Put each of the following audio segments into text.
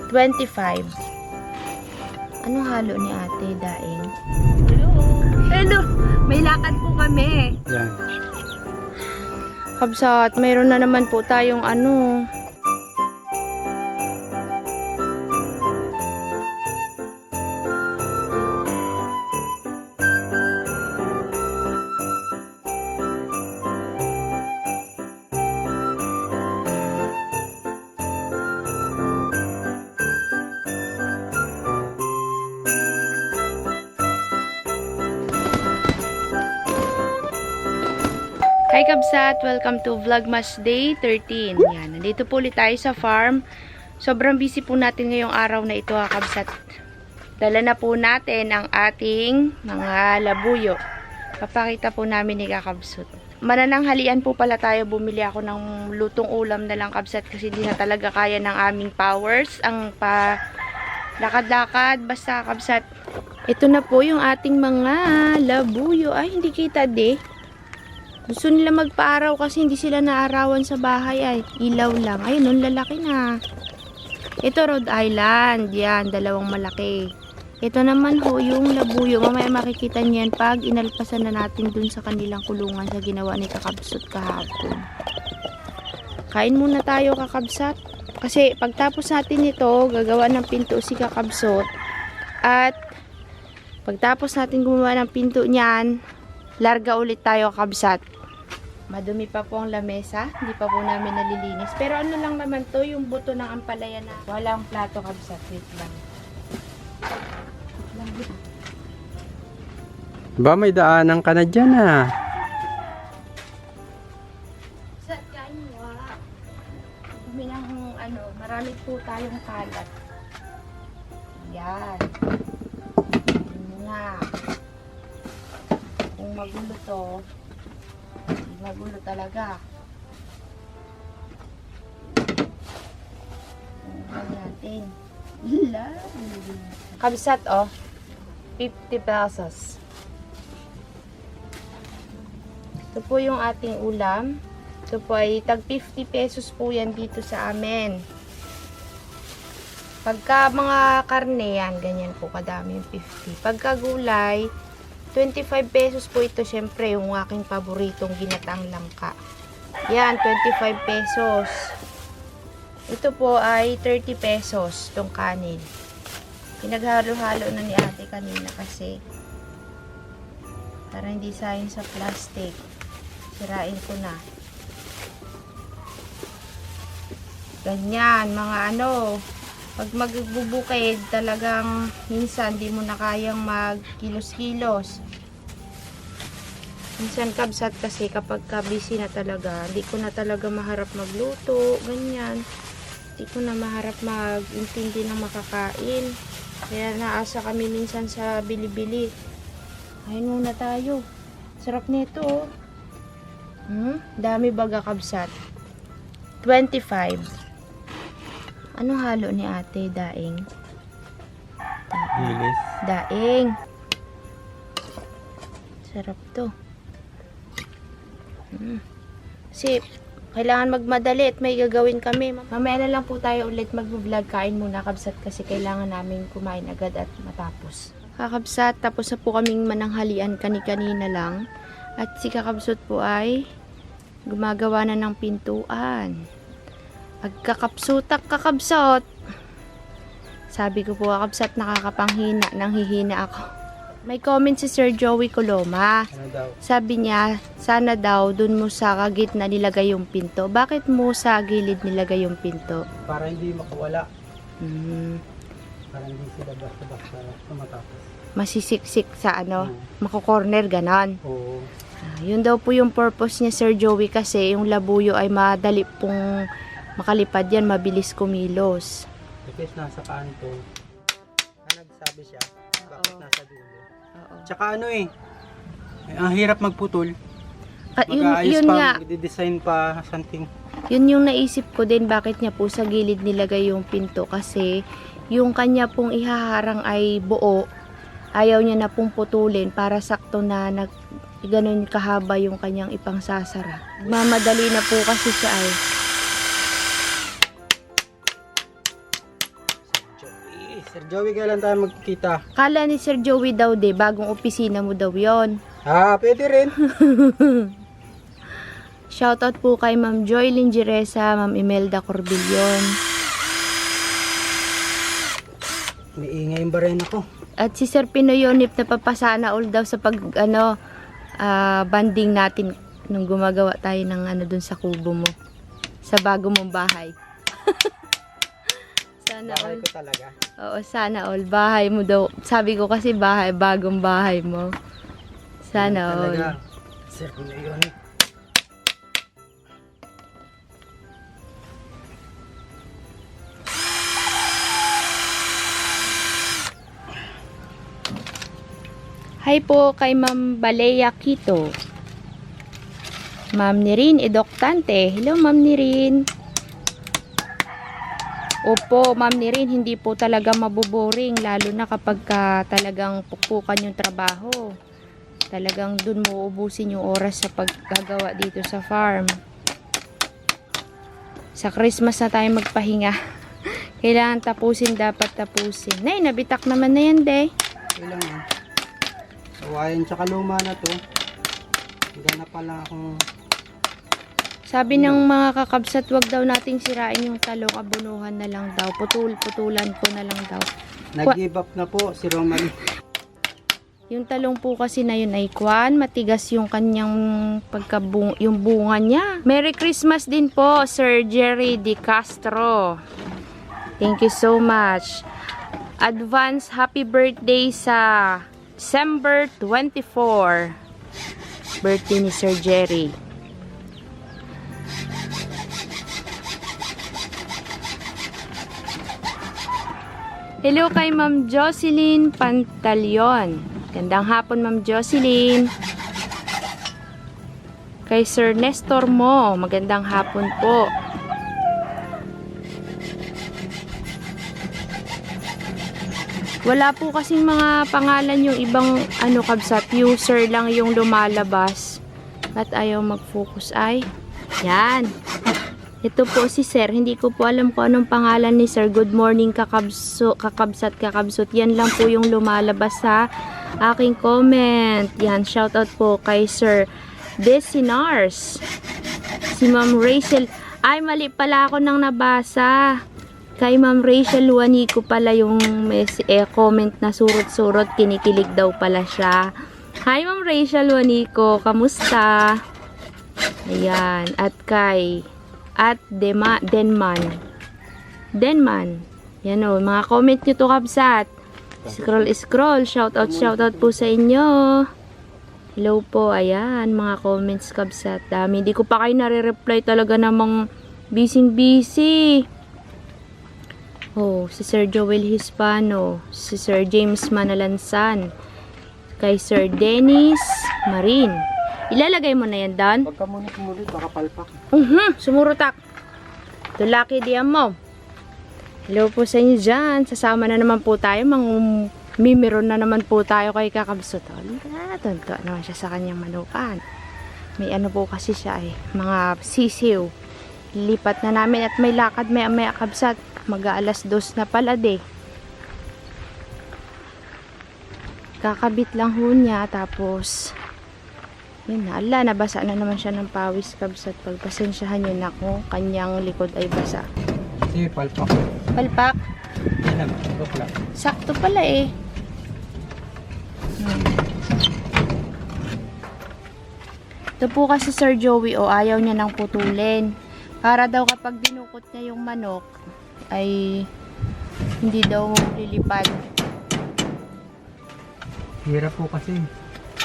25. Anong halo ni ate, daing? Hello. Hello. May lakad po kami. Yan. Kabsat, mayroon na naman po tayong ano. Hi Kabsat! Welcome to Vlogmas Day 13. Yan, nandito po ulit tayo sa farm. Sobrang busy po natin ngayong araw na ito ha Kabsat. Dala na po natin ang ating mga labuyo. Papakita po namin ni Kakabsut. Manananghalian po pala tayo. Bumili ako ng lutong ulam na lang Kabsat kasi hindi na talaga kaya ng aming powers. Ang pa lakad-lakad basta Kabsat. Ito na po yung ating mga labuyo. Ay, hindi kita Gusto nila magpa-araw kasi hindi sila naarawan sa bahay ay ilaw lang. Ayun, nun lalaki na. Ito Rhode Island. Yan, dalawang malaki. Ito naman ho yung labuyo. Mamaya makikita niyan pag inalpasan na natin dun sa kanilang kulungan sa ginawa ni Kakabsut kahapon. Kain muna tayo Kakabsat. Kasi pagtapos natin ito, gagawa ng pinto si Kakabsut. At pagtapos natin gumawa ng pinto niyan, larga ulit tayo Kakabsat. Madumi pa po ang lamesa. Hindi pa po namin nalilinis. Pero ano lang naman to, yung buto ng ampalaya na walang plato Kabsat. Wait lang. Ba, may daanan ka na dyan ah. Sa kanya. Dumi ng ano, marami po tayong kalat. Yan. Yan nga. Kung magulo to, magulo talaga. Tingnan natin. Kabsat, oh. 50 pesos. Ito po yung ating ulam. Ito po ay tag 50 pesos po yan dito sa amin. Pagka mga karne yan, ganyan po kadami yung 50. Pagka gulay, 25 pesos po ito, syempre, yung aking paboritong ginataang langka. Yan, 25 pesos. Ito po ay 30 pesos, itong kanin. Pinaghalo-halo na ni ate kanina kasi para hindi sayang sa plastic. Sirain ko na. Ganyan, mga ano, pag magbubukid, talagang minsan di mo na kayang magkilos-kilos. Minsan Kabsat kasi kapag busy na talaga, hindi ko na talaga maharap magluto, ganyan. Hindi ko na maharap mag-intindi ng makakain. Kaya naasa kami minsan sa bili-bili. Kain muna tayo. Sarap nito oh. Dami baga Kabsat. 25. Ano halo ni ate, daing? Bilis. Daing. Sarap to. Kasi kailangan magmadali at may gagawin kami. Mamaya na lang po tayo ulit mag-vlog. Kain muna Kabsat kasi kailangan namin kumain agad at matapos. Kakabsat, tapos na po kaming mananghalian kani-kanina lang. At si Kakabsut po ay gumagawa na ng pintuan. Pagkakapsutak Kakabsot. Sabi ko po Kakabsat, nakakapanghina, nanghihina ako. May comment si Sir Joey Coloma. Ano daw? Sabi niya, sana daw dun mo sa gitna nilagay yung pinto. Bakit mo sa gilid nilagay yung pinto? Para hindi makuwala. Para hindi sila basta-basta tumatapos. Masisiksik sa ano, mako-corner ganon. Oo. Yun daw po yung purpose niya Sir Joey kasi yung labuyo ay madali pong makalipad yan, mabilis kumilos. Kasi nasa kanto. Nagsabi siya, bakit nasa dulo. Oo. Tsaka ano ang hirap magputol. Yun pa, nga. i-design pa something. Yun yung naisip ko din bakit niya po sa gilid nilagay yung pinto kasi yung kanya pong ihaharang ay buo. Ayaw niya na pong putulin para sakto na ganun kahaba yung kanyang ipangsasara. Mamadali na po kasi siya ay. Sir Joey, kailan tayo magkikita? Kala ni Sir Joey daw bagong opisina mo daw yon. Pwede rin. Shoutout po kay Ma'am Joy Lingeresa, Ma'am Imelda Corbillon. May ingay yung barena ko. At si Sir Pinoyonip na papasana all daw sa pag banding natin nung gumagawa tayo ng dun sa kubo mo. Sa bago mong bahay. Sana Bahay all. ko talaga. Oo, sana all. Bahay mo daw. Sabi ko kasi bahay, bagong bahay mo. Sana all. Talaga. Sir Pinoyonip. Hi po kay Ma'am Balea Quito. Ma'am Nirin Edoktante. Hello Ma'am Nirin. Opo, Ma'am Nirin, hindi po talaga mabuboring lalo na kapag talagang pukpukan yung trabaho. Talagang dun mo ubusin yung oras sa paggagawa dito sa farm. Sa Christmas na tayo magpahinga. Kailangan tapusin, dapat tapusin. Nay, nabitak naman na yan, de. Kailan yan? Sawayan tsaka luma na to. Hanggang na pala akong... Sabi ng mga kakabsat, wag daw nating sirain yung talong, abunuhan na lang daw. Putulan ko na lang daw. Nag-give up na po si Romali. Yung talong po kasi na yun ay matigas yung kanyang yung bunga niya. Merry Christmas din po, Sir Jerry De Castro. Thank you so much. Advance happy birthday sa December 24. Birthday ni Sir Jerry. Hello kay Ma'am Jocelyn Pantaleon. Gandang hapon, Ma'am Jocelyn. Kay Sir Nestor mo, magandang hapon po. Wala po kasing mga pangalan yung ibang kabsat. User lang yung lumalabas. At ayaw mag-focus ay. Yan. Ito po si Sir. Hindi ko po alam kung anong pangalan ni Sir. Good morning kakabsat. Yan lang po yung lumalabas sa aking comment. Yan. Shoutout po kay Sir Desinars. Si Ma'am Rachel. Ay, mali pala ako nang nabasa. Kay Ma'am Rachel Juanico pala yung comment na surot-surot. Kinikilig daw pala siya. Hi Ma'am Rachel Juanico. Kamusta? Ayan. At kay Denman. Yan o. Mga comment nyo to kabsat. Scroll. Shoutout po sa inyo. Hello po. Ayan. Mga comments kabsat. Dami. Hindi ko pa kayo nare-reply talaga namang busy. Oh, si Sir Joel Hispano, si Sir James Manalansan, kay Sir Dennis Marin. Ilalagay mo na yan, Dan? Pagka munit, baka palpak. Sumurutak. Ito, Lucky Diam mo. Hello po sa inyo dyan. Sasama na naman po tayo. Mimiron na naman po tayo kay Kakabsot. Tonto naman siya sa kanyang manukan. May po kasi siya mga sisiw. Lipat na namin at may lakad may Kakabsat. Mag-aalas 2 na pala kakabit lang ho niya tapos yun na, nabasa na naman siya ng pawis kabsat. Pagpasensyahan yun ako, kanyang likod ay basa. Sige, palpak. Palpak? Yan, lang. Sakto pala Ito po kasi Sir Joey ayaw niya nang putulin para daw kapag dinukot niya yung manok ay hindi daw lilipad. Hirap po kasi.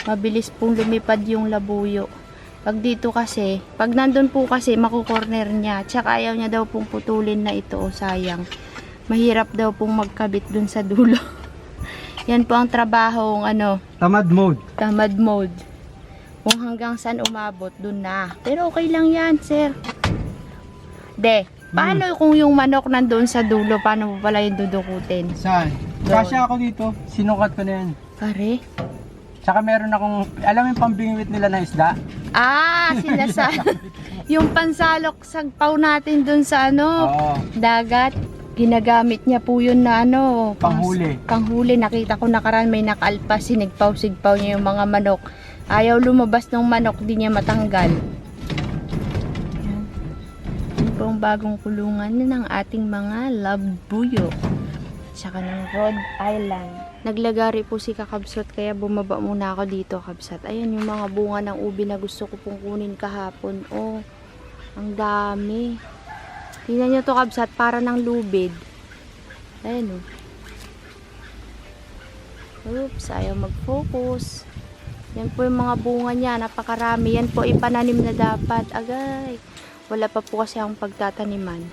Mabilis pong lumipad yung labuyo. Pag dito kasi, pag nandun po kasi makukorner niya. Tsaka ayaw niya daw pong putulin na ito. Sayang. Mahirap daw pong magkabit dun sa dulo. Yan po ang trabahong Tamad mode. Tamad mode. Kung hanggang saan umabot, dun na. Pero okay lang yan, sir. Paano kung yung manok nandun sa dulo? Paano mo pala yung dudukutin? Saan? Kasya ako dito. Sinukat ko na yan. Pare? Tsaka meron akong, alam mo yung pambingwit nila na isda? Yung pansalok sagpaw natin dun sa Oo. dagat. Ginagamit niya po yun na ano, Panghuli. panghuli. Nakita ko nakaraan may nakaalpas, sinigpaw-sigpaw niya yung mga manok. Ayaw lumabas ng manok, di niya matanggal. Yan. Yan po ang bagong kulungan ng ating mga labuyo. Tsaka ng Rhode Island. Naglagari po si Kakabsat kaya bumaba muna ako dito, Kabsat. Ayan yung mga bunga ng ubi na gusto ko pong kunin kahapon. Oh, ang dami. Tingnan nyo to, Kabsat, para ng lubid. Ayan, oh. Oops, ayaw mag-focus. Yan po yung mga bunga niya, napakarami. Yan po ipananim na dapat. Agay. Wala pa po kasi akong pagtataniman.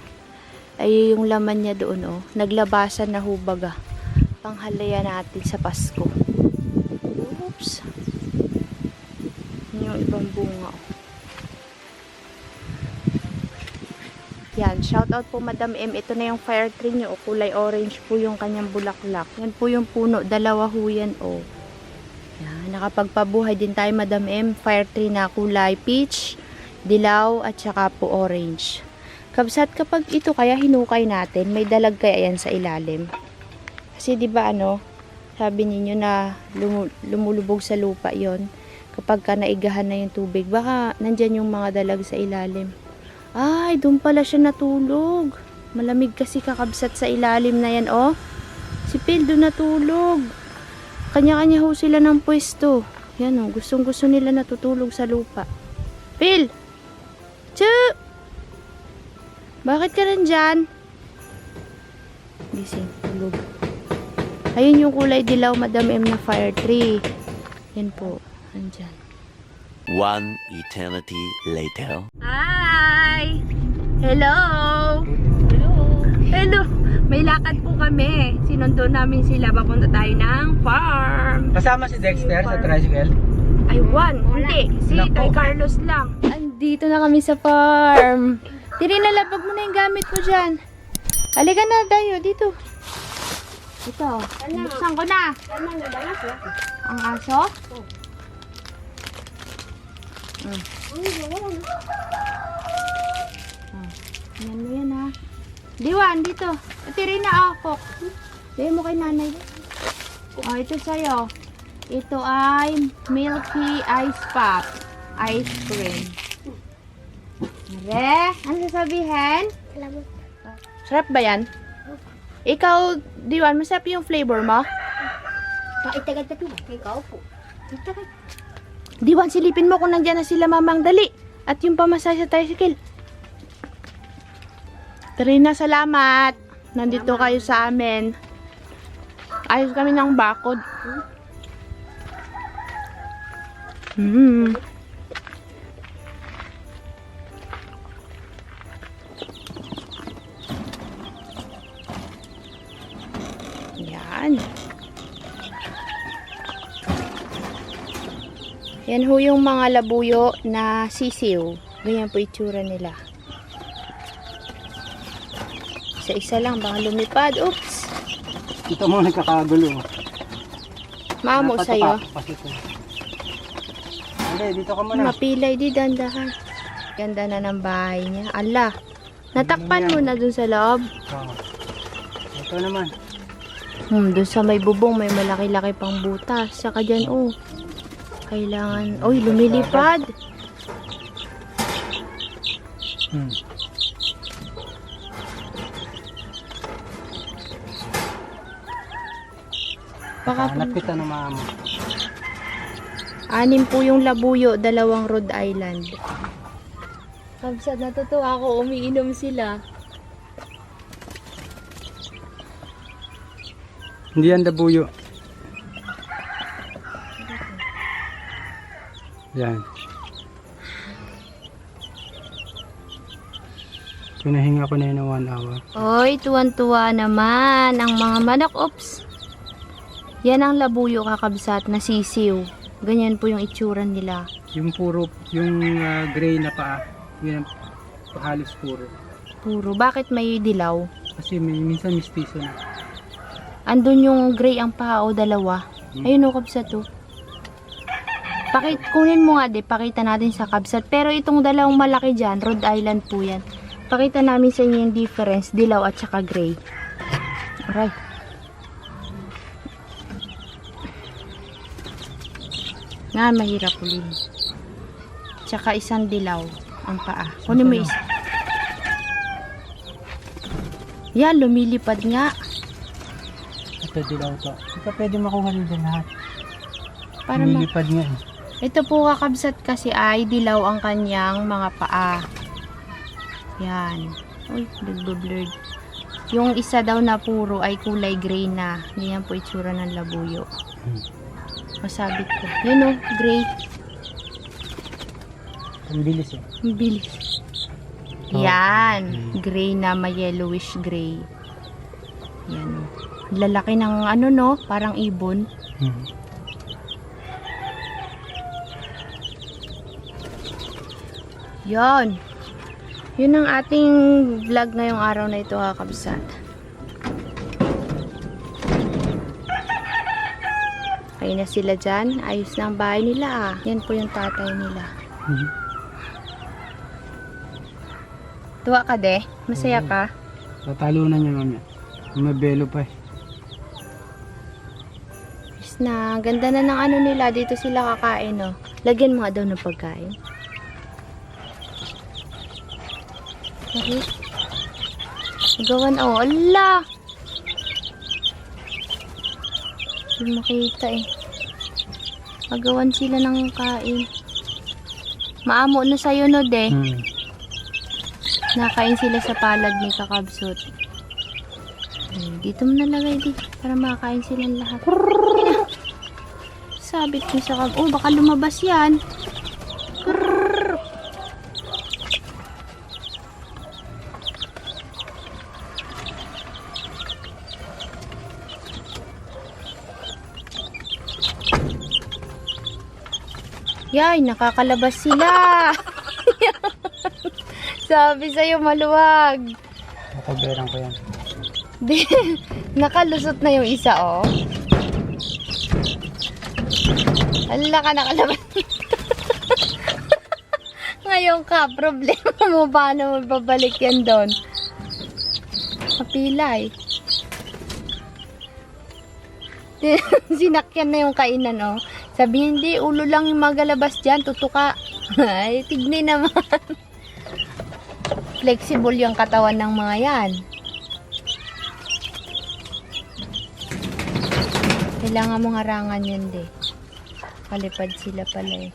Ay yung laman niya doon, oh. Naglabasan na hubaga. Panghalaya natin sa Pasko. Oops. Yan yung ibang bunga, oh. Yan, shoutout po Madam M. Ito na yung fire tree nyo. Kulay orange po yung kanyang bulaklak. Yan po yung puno. Dalawa ho yan, oh. Yan, nakapagpabuhay din tayo Madam M. Fire tree na kulay peach, dilaw, at saka po orange. Kabsat, kapag ito kaya hinukay natin, may dalag kaya yan sa ilalim. Kasi di ba ano, sabi niyo na lumulubog sa lupa yon. Kapag ka naigahan na yung tubig, baka nandyan yung mga dalag sa ilalim. Ay, doon pala siya natulog. Malamig kasi Kakabsat sa ilalim na yan, oh. Si Phil doon natulog. Kanya-kanya ho sila ng pwesto. Yan, oh. Gustong-gusto nila natutulog sa lupa. Phil! Tsu! Bakit ka nandyan? Gising, tulog. Ayun yung kulay dilaw, Madam M, na fire tree. Yan po, nandyan. One eternity later. Hi! Hello! Hello. Hello! May lakad po kami. Sinundo namin sila. Papunta tayo ng farm. Kasama si Dexter sa tricycle. Ay, hindi. Si Nako. Tay Carlos lang. Andito na kami sa farm. Tiri, nalabag mo na yung gamit mo dyan. Halika na tayo, dito. Ito, buksan ko na. Ang aso? Yan mo yan, ha. Diwan, dito. Tiri na ako. Dito mo kay nanay. Oh, ito sa'yo. Ito ay Milky Ice Pop. Ice cream. Mare, ano sasabihin? Sarap ba yan? Ikaw, Diwan, masarap yung flavor mo? Itagal-tagal po. Ikaw po. Diwan, silipin mo kung nandiyan na sila mamang dali. At yung pamasay sa tricycle. Trina, salamat. Nandito kayo sa amin. Ayos kami ng bakod. Yan. Yan ho yung mga labuyo na sisiw. Ganyan po itsura nila. Isa-isa lang, baka lumipad. Oops! Ito mo nagkakagulo. Maamo sa'yo. Hindi, dito ka muna. Mapilay di dandahan. Ganda na ng bahay niya. Ala, natakpan mo na dun sa loob. Oo. Ito naman. Dun sa may bubong, may malaki-laki pang butas. Saka dyan, oh. Kailangan, oy, lumilipad. Baka po, Hanap kita ng mama. 6 po yung labuyo, 2 Rhode Island. Kabsat, natutuwa ako, umiinom sila. Hindi yan dabuyo. Yan. Pinahinga ko na yun ng 1 hour. Oy, tuwan-tuwa naman ang mga manok. Oops. Yan ang labuyo Kakabsat na sisiw. Ganyan po yung itsura nila. Yung puro, yung gray na paa. Yan, halos puro. Puro. Bakit may dilaw? Kasi minsan mistiso na. Andun yung gray ang paa o 2. Ayun o, Kabsat to. Kunin mo nga pakita natin sa Kabsat. Pero itong 2 malaki dyan, Rhode Island po yan. Pakita namin sa inyo yung difference, dilaw at saka gray. Aray. Nga, mahirap ulit. Tsaka isang dilaw ang paa. Kunin mo isa. Yan, lumilipad nga. Ito dilaw to. Hindi ka pwede makuha nito lahat. Para Lumilipad nga eh. Ito po kakabsat kasi ay dilaw ang kanyang mga paa. Yan. Uy, blurred. Yung isa daw na puro ay kulay gray na. Ganyan po itsura ng labuyo. Masabit ko. Yan o, gray. Ang bilis eh. Ang bilis. Yan. Gray na may yellowish gray. Yan o. Lalaki ng ano no, parang ibon. Yan. Yun ang ating vlog ngayong araw na ito, kakabsat. Kaya na sila dyan. Ayos na ang bahay nila ah. Yan po yung tatay nila. Tuwa ka de? Masaya ka? Tatalunan niya mamaya. May belo pa eh. Ayos na. Ganda na ng ano nila. Dito sila kakain oh. Lagyan mo nga daw ng pagkain. Bakit? Gawan oh. Ala! Hindi makita eh. Magawan sila ng kain. Maamo na sa'yo no de. Nakain sila sa palad ni Kakabsot. Dito mo nalagay di. Para makakain silang lahat. Sabit mo sa kab... Oh, baka lumabas yan. Krrrr. Yay, nakakalabas sila. Sabi sa'yo, maluwag. Nakaberang ko yan. Di, nakalusot na yung isa, oh. Hala ka, nakalabas. Ngayon ka, problema mo, paano mo babalik yan doon? Kapilay. Sinakyan na yung kainan, oh. Sabi hindi, ulo lang yung magalabas dyan, tutuka. Ay, tigni naman. Flexible yung katawan ng mga yan. Kailangan mong harangan yun, de. Palipad sila pala eh.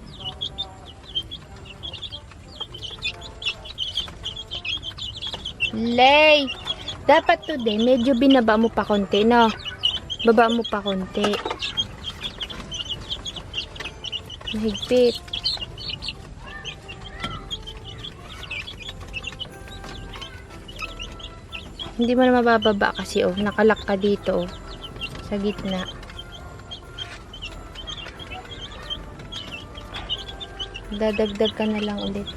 Lay! Dapat to, de. Medyo binaba mo pa konti, no? Baba mo pa konti. Higpit. Hindi mo na mabababa kasi oh, nakalak ka dito oh, sa gitna. Dadagdag ka na lang ulit.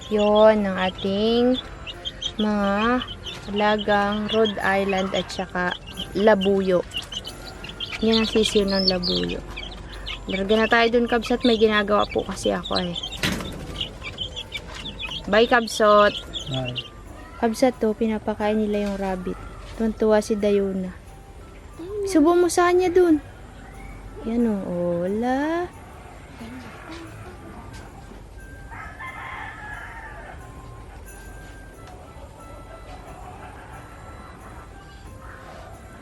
Yon ang ating mga alagang Rhode Island at saka labuyo. Yan ang sisiw ng labuyo. Larga na tayo dun, Kabsat. May ginagawa po kasi ako eh. Bye, Kabsat. Bye. Kabsat to, pinapakain nila yung rabbit. Tuntua si Dayuna. Subo mo sa kanya dun. Yan o, hola.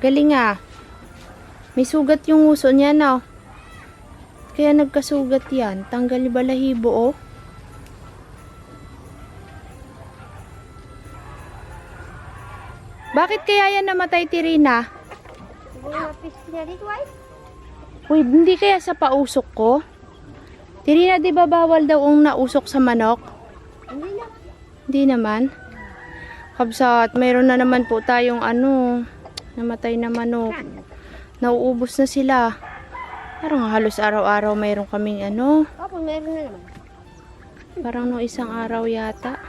Galing ah. May sugat yung uso niya na. Kaya nagkasugat yan. Tanggal balahibo oh. Bakit kaya yan namatay, Tirina? Uy, hindi kaya sa pausok ko? Tirina, di ba bawal daw ang nausok sa manok? Hindi naman. Kabsat, mayroon na naman po tayong ano, namatay na manok. Nauubos na sila. Parang halos araw-araw mayroon kaming ano. Opo, meron na naman. Parang no isang araw yata.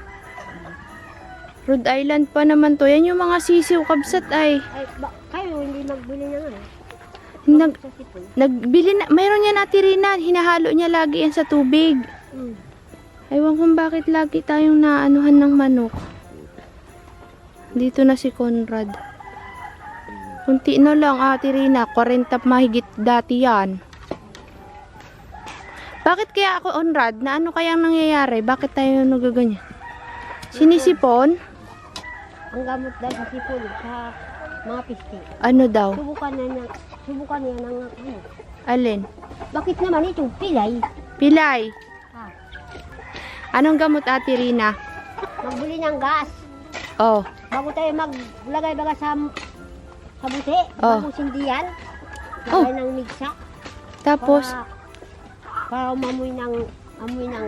Rhode Island pa naman to. Yan yung mga sisiw, Kabsat ay. Ay, kayo hindi magbili na nga. Nagbili na. Mayroon yan, Ate Rina. Hinahalo niya lagi yan sa tubig. Ewan kung bakit lagi tayong naanuhan ng manok. Dito na si Conrad. Kunti na lang, Ate Rina. 40 mahigit dati yan. Bakit kaya ako, Conrad? Na ano kayang nangyayari? Bakit tayo nagaganyan? Sinisipon? Ang gamot daw sa sipon, sa mga pisti. Ano daw? Subukan niya ng ano. Alin? Bakit naman ito? Pilay. Pilay. Ah, Anong gamot, Ate Rina? magbuli ng gas. Oh. Bago tayo maglagay baga sa buti. Oh. Bago sindihan. Oh. Lagay ng migsa. Tapos, Para umamoy ng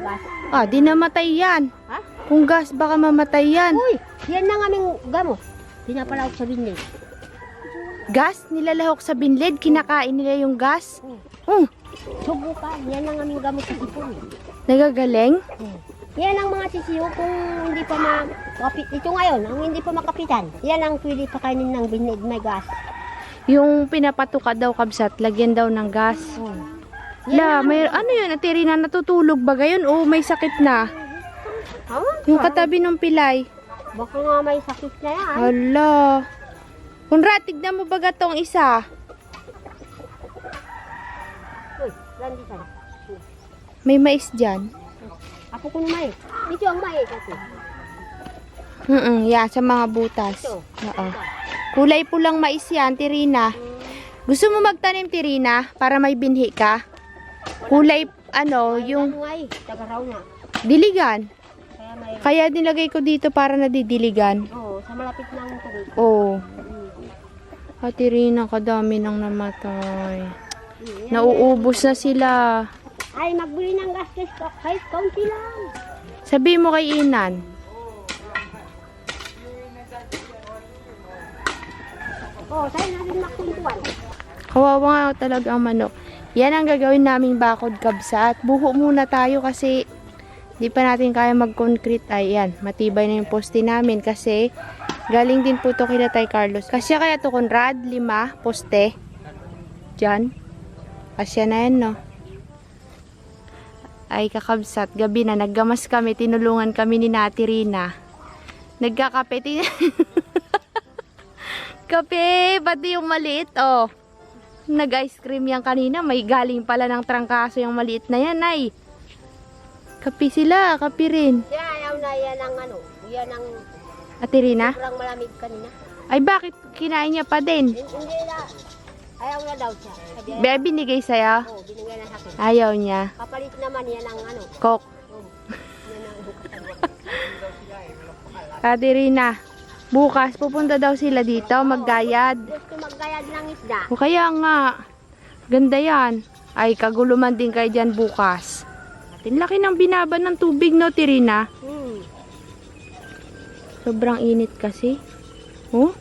gas. di namatay yan. Ha? Kung gas, baka mamatay yan. Uy, yan na aming gamot. Pinapalawak sa binlig. Gas? Nilalahok sa binlid? Kinakain nila yung gas? Subukan, yan ang aming gamot sa sipon. Nagagaling? Yan ang mga sisiyo kung hindi pa makapit. Ito ngayon, ang hindi pa makapitan. Yan ang pwede pakainin ng binlig, may gas. Yung pinapatuka daw, kabsat, lagyan daw ng gas. La, may, ano yun, Ate Rina, natutulog ba gayon? O may sakit na? Yung katabi ng pilay. Baka nga may sakit na yan. Hala. Conrad, tignan mo ba gatong isa? Uy, landi ka na. May mais dyan. Ako ko na may. Ito ang may kasi. Yeah, sa mga butas. Ito. Oo. Kulay pulang mais yan, Tirina. Gusto mo magtanim, Tirina, para may binhi ka? Kulay, yung Ano ay, taga-raw na. diligan. Kaya may, Kaya nilagay ko dito para nadidiligan. sa malapit ng tubig. Oo. Ate Rina, kadami nang namatay. Nauubos na sila. Ay, magbuli ng gas kahit kaunti lang. Sabi mo kay Inan. Tayo natin makuntuan. Kawawa nga talaga ang manok. Yan ang gagawin naming bakod, kabsat. Buho muna tayo kasi di pa natin kaya mag-concrete. Ayan, matibay na yung poste namin kasi galing din po to kila Tay Carlos. Kasya kaya to, Conrad? 5 poste. Diyan. Kasya na yan, no? Ay, kakabsat. Gabi na, naggamas kami. Tinulungan kami ni Ate Rina. Nagkakape. Kape, pati yung maliit, oh. Nag-ice cream yan kanina. May galing pala ng trangkaso yung maliit na yan, ay. Kape sila, kape rin. Sila ayaw na yan ang yan ang Ate Rina? sobrang malamig kanina. Ay, bakit kinain niya pa din? Hindi na, ayaw na daw siya. Sabi, Bea, binigay sa'yo? binigyan na sa akin. Ayaw niya. Kapalit naman yan ang Coke. yan ang Ate Rina, bukas pupunta daw sila dito, maggayad. gusto maggayad ng isda. O kaya nga, ganda yan. Ay, kaguluman din kayo dyan bukas. Atin laki ng binaba ng tubig, no, Tirina? Sobrang init kasi. Oh,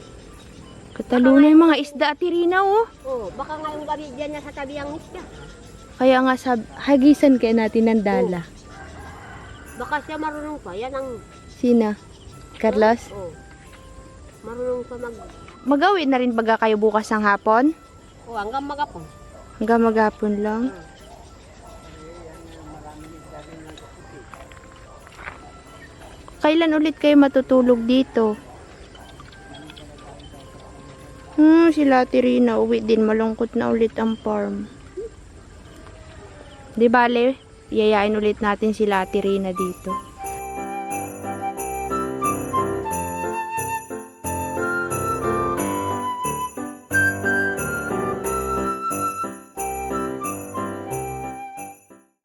katalo na yung mga isda, Tirina, oh. Baka ngayong gabi dyan na sa tabi ang isda. Kaya nga, hagisan kaya natin ng dala. Baka siya marunong pa. Yan ang, Sina? Carlos? marunong pa Magawin na rin baga kayo bukas ng hapon? hanggang magapon. Hanggang maghapon lang. Kailan ulit kayo matutulog dito? Sila Tirina, uwi din. Malungkot na ulit ang farm. Di bale, yayain ulit natin sila Tirina dito.